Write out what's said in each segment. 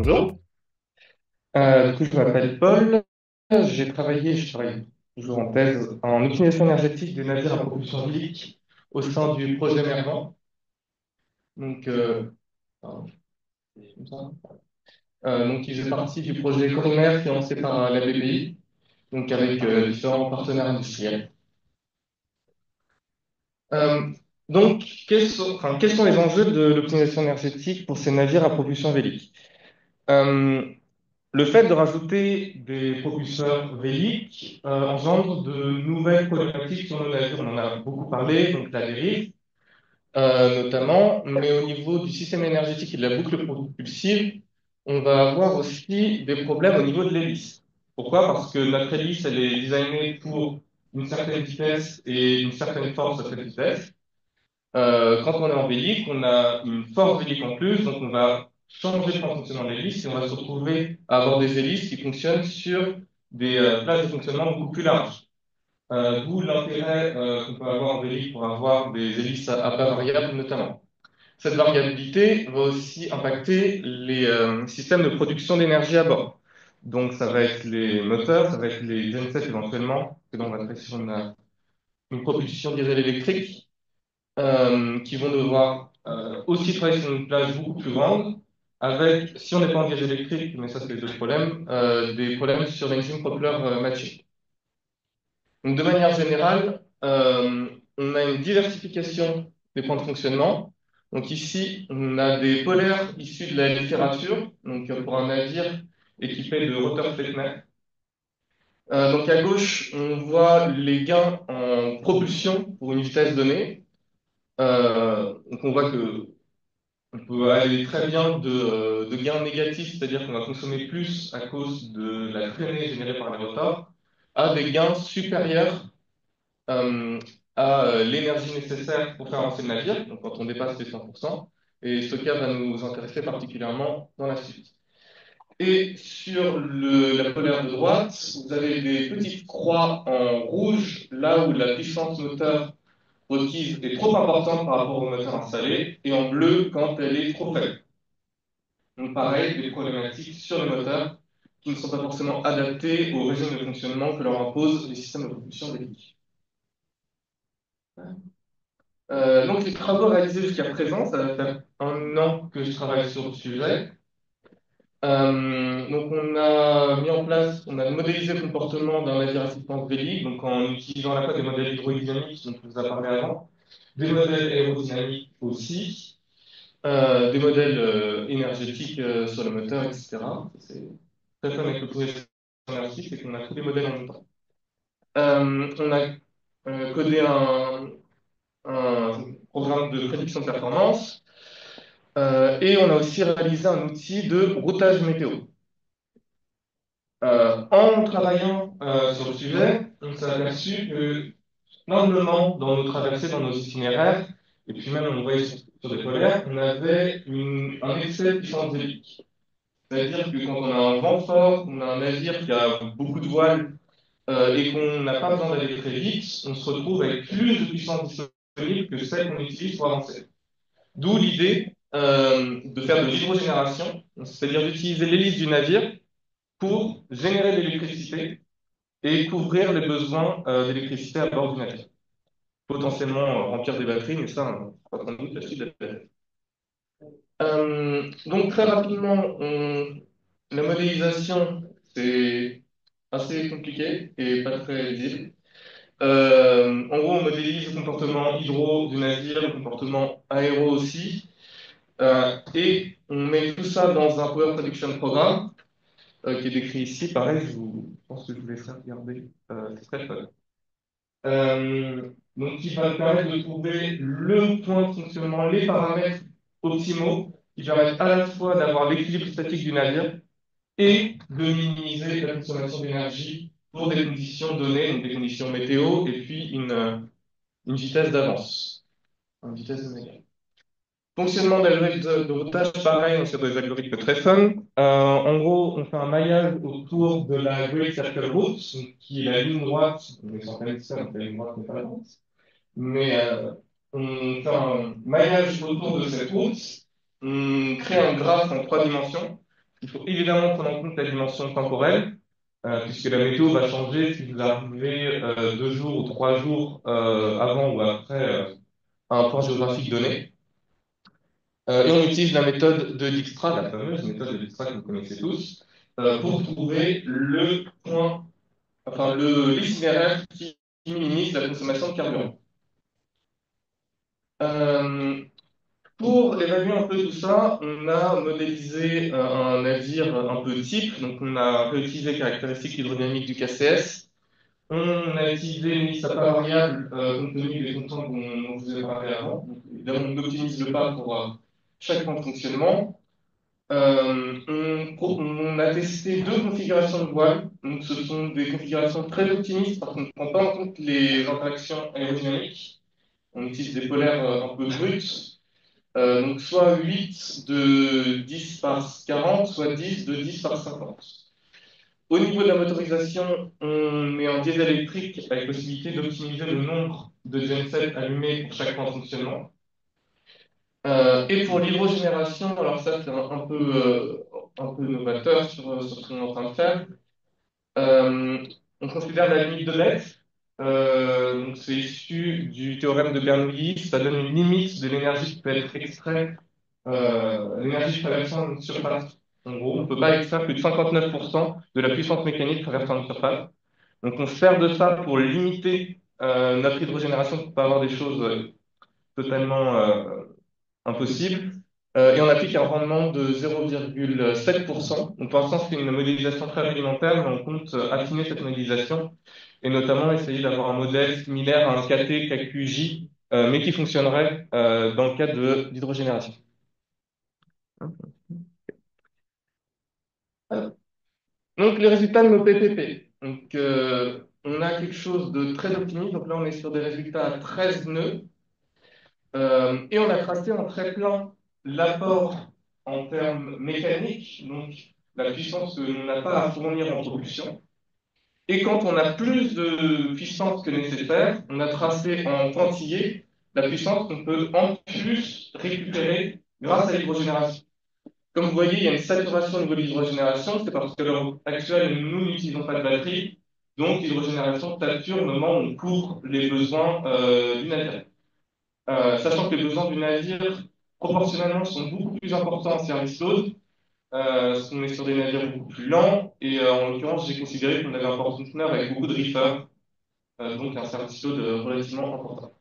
Bonjour. Je m'appelle Paul. Je travaille toujours en thèse en optimisation énergétique des navires à propulsion hélique au sein du projet Mervent. Donc, pardon, c'est comme ça. Il fait partie du projet Coremer financé par la BPI, donc avec différents partenaires industriels. Euh, quels sont les enjeux de l'optimisation énergétique pour ces navires à propulsion hélique? Euh, Le fait de rajouter des propulseurs véliques engendre de nouvelles problématiques sur nos navires. On en a beaucoup parlé, donc la dérive notamment, mais au niveau du système énergétique et de la boucle propulsive, on va avoir aussi des problèmes au niveau de l'hélice. Pourquoi? Parce que notre hélice, elle est designée pour une certaine vitesse et une certaine force à cette vitesse. Quand on est en vélique, on a une force vélique en plus, donc on va changer le plan de fonctionnement de l'hélice et on va se retrouver à avoir des hélices qui fonctionnent sur des plages de fonctionnement beaucoup plus larges. D'où l'intérêt qu'on peut avoir en vélique pour avoir des hélices à bas variables notamment. Cette variabilité va aussi impacter les systèmes de production d'énergie à bord. Donc ça va être les moteurs, ça va être les gensets éventuellement, et donc on va travailler sur une propulsion diesel électrique qui vont devoir aussi travailler sur une plage beaucoup plus grande, avec, si on n'est pas en gaz électrique, mais ça c'est d'autres problèmes, des problèmes sur l'engine propeller matching. Donc de manière générale, on a une diversification des points de fonctionnement. Donc ici, on a des polaires issus de la littérature, donc pour un navire équipé de rotor Flettner. Donc à gauche, on voit les gains en propulsion pour une vitesse donnée. Donc on voit que on peut aller très bien de gains négatifs, c'est-à-dire qu'on va consommer plus à cause de la traînée générée par les rotors, à des gains supérieurs euh, à l'énergie nécessaire pour faire avancer le navire, donc quand on dépasse les 100%. Et ce cas va nous intéresser particulièrement dans la suite. Et sur la polaire de droite, vous avez des petites croix en rouge, là où la puissance moteur requise est trop importante par rapport au moteur installé, et en bleu quand elle est trop faible. Donc pareil, des problématiques sur les moteurs qui ne sont pas forcément adaptés au régime de fonctionnement que leur imposent les systèmes de propulsion électrique. Donc les travaux réalisés jusqu'à présent, ça va faire un an que je travaille sur le sujet. On a mis en place, on a modélisé le comportement d'un navire assistance vélique, donc en utilisant à la fois des modèles hydrodynamiques dont on vous a parlé avant, des modèles aérodynamiques aussi, des modèles énergétiques sur le moteur, etc. C'est très fun avec le projet énergétique, c'est qu'on a tous les modèles en même temps. On a codé un programme de prédiction de performance et on a aussi réalisé un outil de routage météo. En travaillant sur le sujet, on s'est aperçu que normalement, dans nos traversées, dans nos itinéraires, et puis même on le voyait sur des polaires, on avait un excès de puissance hélique. C'est-à-dire que quand on a un vent fort, on a un navire qui a beaucoup de voiles et qu'on n'a pas besoin d'aller très vite, on se retrouve avec plus de puissance disponible que celle qu'on utilise pour avancer. D'où l'idée de faire de l'hydrogénération, c'est-à-dire d'utiliser l'hélice du navire pour générer de l'électricité et couvrir les besoins d'électricité à bord du navire. Potentiellement remplir des batteries, mais ça, on va sans doute la suite de la bataille. Donc très rapidement, la modélisation, c'est assez compliqué et pas très lisible. En gros, on modélise le comportement hydro du navire, le comportement aéro aussi, et on met tout ça dans un Power Prediction Programme qui est décrit ici. Pareil, je pense que je vous laisserai regarder. C'est très fun. Qui va nous permettre de trouver le point de fonctionnement, les paramètres optimaux qui permettent à la fois d'avoir l'équilibre statique du navire et de minimiser la consommation d'énergie pour des conditions données, donc des conditions météo, et puis une vitesse d'avance, une vitesse de navigation. Fonctionnement d'algorithme de routage, pareil, on sait des algorithmes très fun. En gros, on fait un maillage autour de la Great Circle Route, qui est la ligne droite, on est censé ça, donc la ligne droite n'est pas la droite. Mais on fait un maillage autour de cette route, on crée un graphe en 3 dimensions Il faut évidemment prendre en compte la dimension temporelle, puisque la météo va changer si vous arrivez 2 jours ou 3 jours avant ou après à un point géographique donné. Et on utilise la méthode de Dijkstra, la fameuse méthode de Dijkstra que vous connaissez tous, pour trouver le point, enfin l'itinéraire qui minimise la consommation de carburant. Euh, Pour évaluer un peu tout ça, on a modélisé un navire un peu type, donc on a réutilisé les caractéristiques hydrodynamiques du KCS, on a utilisé une liste à pas variable compte tenu des contraintes dont je vous ai parlé avant. Donc, évidemment, on optimise le pas pour chaque point de fonctionnement. On a testé deux configurations de voile. Donc, ce sont des configurations très optimistes parce qu'on ne prend pas en compte les interactions aérodynamiques. On utilise des polaires un peu bruts. Donc soit 8 de 10 par 40, soit 10 de 10 par 50. Au niveau de la motorisation, on est en diesel électrique avec possibilité d'optimiser le nombre de gensets allumés pour chaque point de fonctionnement. Et pour l'hydrogénération, alors ça c'est un peu novateur sur ce qu'on est en train de faire. Euh, on considère la limite de Betz. Donc c'est issu du théorème de Bernoulli. Ça donne une limite de l'énergie qui peut être extraite, l'énergie traversant une surface. En gros, on ne peut pas extraire plus de 59% de la puissance mécanique traversant une surface. Donc on se sert de ça pour limiter notre hydrogénération pour ne pas avoir des choses totalement impossible. Et on applique un rendement de 0,7%. Donc pour l'instant, c'est une modélisation très rudimentaire, mais on compte affiner cette modélisation et notamment essayer d'avoir un modèle similaire à un KT, KQJ, mais qui fonctionnerait dans le cas d'hydrogénération. Donc les résultats de nos PPP. Donc on a quelque chose de très optimiste. Donc là, on est sur des résultats à 13 nœuds. Et on a tracé en très plan l'apport en termes mécaniques, donc la puissance que l'on n'a pas à fournir en propulsion. Et quand on a plus de puissance que nécessaire, on a tracé en pointillé la puissance qu'on peut en plus récupérer grâce à l'hydrogénération. Comme vous voyez, il y a une saturation au niveau de l'hydrogénération, c'est parce que l'heure actuelle, nous n'utilisons pas de batterie, donc l'hydrogénération sature au moment où on couvre les besoins du navire. Sachant que les besoins du navire, proportionnellement, sont beaucoup plus importants en service load, parce qu'on est sur des navires beaucoup plus lents, et en l'occurrence, j'ai considéré qu'on avait un port-conteneur avec beaucoup de reefers, donc un service load relativement important.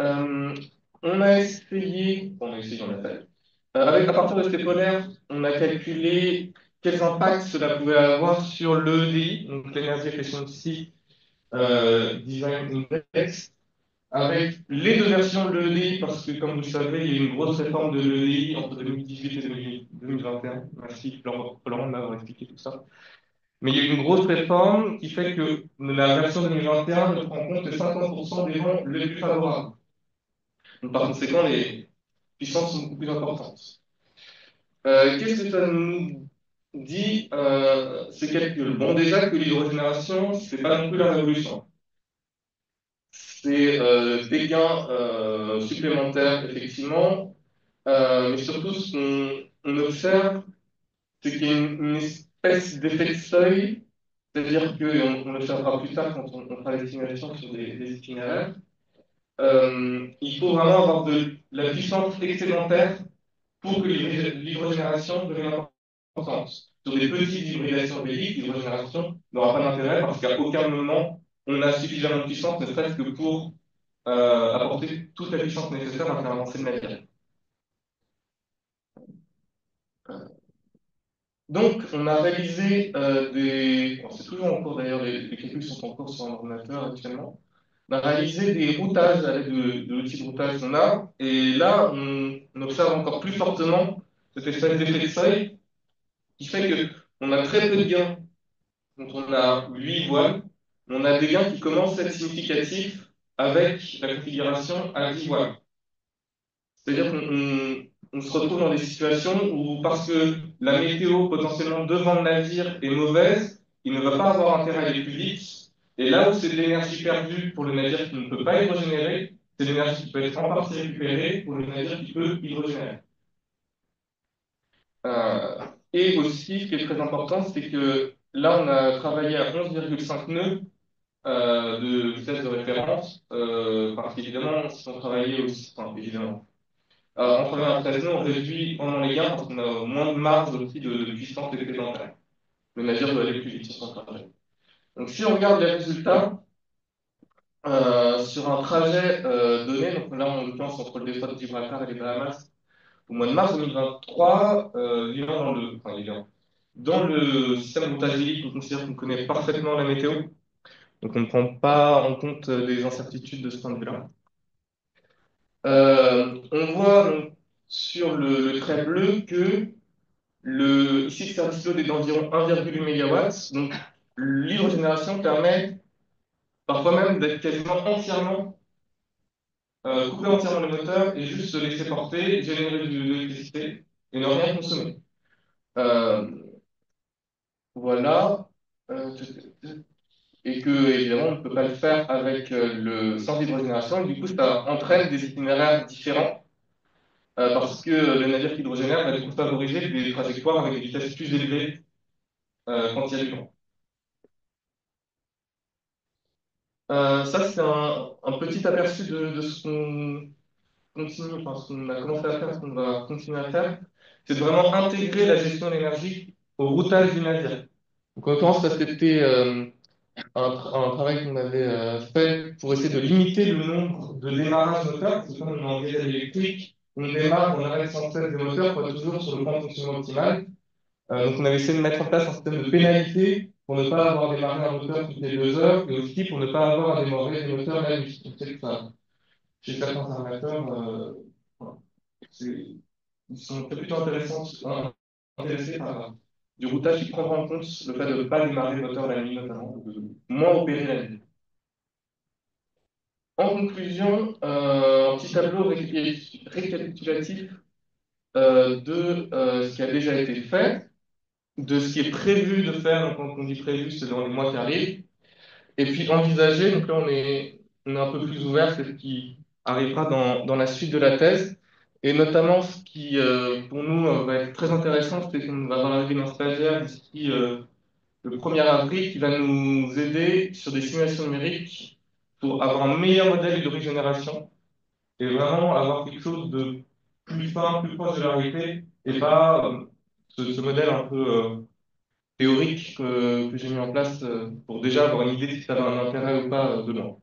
Euh, on a essayé, on a fait. À partir de ces polaires, on a calculé quels impacts cela pouvait avoir sur l'EDI, donc l'Energy Efficiency Design Index, avec les deux versions de l'EDI, parce que comme vous le savez, il y a eu une grosse réforme de l'EDI entre 2018 et 2021. Merci Florent de m'avoir expliqué tout ça. Mais il y a eu une grosse réforme qui fait que la version 2021 ne prend en compte que 50% des vents les plus favorables. Donc, par conséquent, les puissances sont beaucoup plus importantes. Qu'est-ce que ça nous dit, ces calculs? Bon, déjà que l'hydrogénération, c'est pas non plus la révolution. C'est des gains supplémentaires, effectivement, mais surtout, ce qu'on observe, c'est qu'il y a une espèce d'effet de seuil, c'est-à-dire qu'on l'observera plus tard quand on fera l'estimation sur des itinéraires. Il faut vraiment avoir de la puissance excédentaire pour que l'hydrogénération devienne importante. Sur des petites hybridations béliques, l'hydrogénération n'aura pas d'intérêt parce qu'à aucun moment on a suffisamment de puissance, ne serait-ce que pour apporter toute la puissance nécessaire à faire avancer le navire. Donc, on a réalisé bon, c'est toujours en cours d'ailleurs, les calculs sont en cours sur un ordinateur actuellement. On a réalisé des routages avec de l'outil de routage qu'on a, et là, on observe encore plus fortement cette espèce d'effet de seuil qui fait que on a très peu de gains. Donc, on a 8 voiles, mais on a des gains qui commencent à être significatifs avec la configuration à 10 voiles. C'est-à-dire qu'on se retrouve dans des situations où, parce que la météo potentiellement devant le navire est mauvaise, il ne va pas avoir intérêt à aller plus vite. Et là où c'est de l'énergie perdue pour le navire qui ne peut pas hydrogénérer, c'est de l'énergie qui peut être en partie récupérée pour le navire qui peut hydrogénérer. Euh, et aussi, ce qui est très important, c'est que là, on a travaillé à 11,5 nœuds de vitesse de référence, parce qu'évidemment, si on travaillait aussi, enfin, évidemment, en travaillant à 13 nœuds, on réduit pendant les gains parce qu'on a moins de marge aussi de puissance excédentaire. Le navire doit aller plus vite sur son trajet. Donc, si on regarde les résultats, sur un trajet donné, donc là, en l'occurrence, entre le détroit de Gibraltar et les Bahamas, au mois de mars 2023, vivant dans le système montage on considère qu'on connaît parfaitement la météo, donc on ne prend pas en compte des incertitudes de ce point de vue-là. On voit donc, sur le trait bleu que ici le service load est d'environ 1,8 MW, donc l'hydrogénération permet parfois même d'être quasiment entièrement, couper entièrement le moteur et juste se laisser porter, générer de l'électricité et ne rien consommer. Euh, voilà. Euh, et que, évidemment, on ne peut pas le faire avec sans hydrogénération. Et du coup, ça entraîne des itinéraires différents parce que le navire qui hydrogénère va du coup favoriser des trajectoires avec des vitesses plus élevées quand il y a du vent. Ça, c'est un petit aperçu de ce qu'on continue, enfin, ce qu'on a commencé à faire, ce qu'on va continuer à faire. C'est de vraiment intégrer la gestion de l'énergie au routage du navire. Donc, en l'occurrence, ça, c'était un travail qu'on avait fait pour essayer de limiter le nombre de démarrages moteurs, parce que comme on est en diesel électrique, on démarre, on arrête sans cesse des moteurs pour être toujours sur le point de fonctionnement optimal. Donc on avait essayé de mettre en place un système de pénalité pour ne pas avoir démarré un moteur toutes les 2 heures et aussi pour ne pas avoir à démarrer des moteurs la nuit. On sait que chez certains armateurs, voilà, ils sont plutôt intéressés par du routage qui prendra en compte le fait de ne pas démarrer le moteur la nuit notamment, de moins opérer la nuit. En conclusion, un petit tableau récapitulatif de ce qui a déjà été fait, de ce qui est prévu de faire, donc quand on dit prévu, c'est dans les mois qui arrivent, et puis envisager, donc là on est un peu plus ouvert, c'est ce qui arrivera dans la suite de la thèse, et notamment ce qui pour nous va être très intéressant, c'est qu'on va avoir l'arrivée d'un stagiaire d'ici le 1er avril qui va nous aider sur des simulations numériques pour avoir un meilleur modèle de régénération et vraiment avoir quelque chose de plus fin, plus proche de la réalité, et pas ce modèle un peu théorique que j'ai mis en place pour déjà avoir une idée de si ça avait un intérêt ou pas dedans.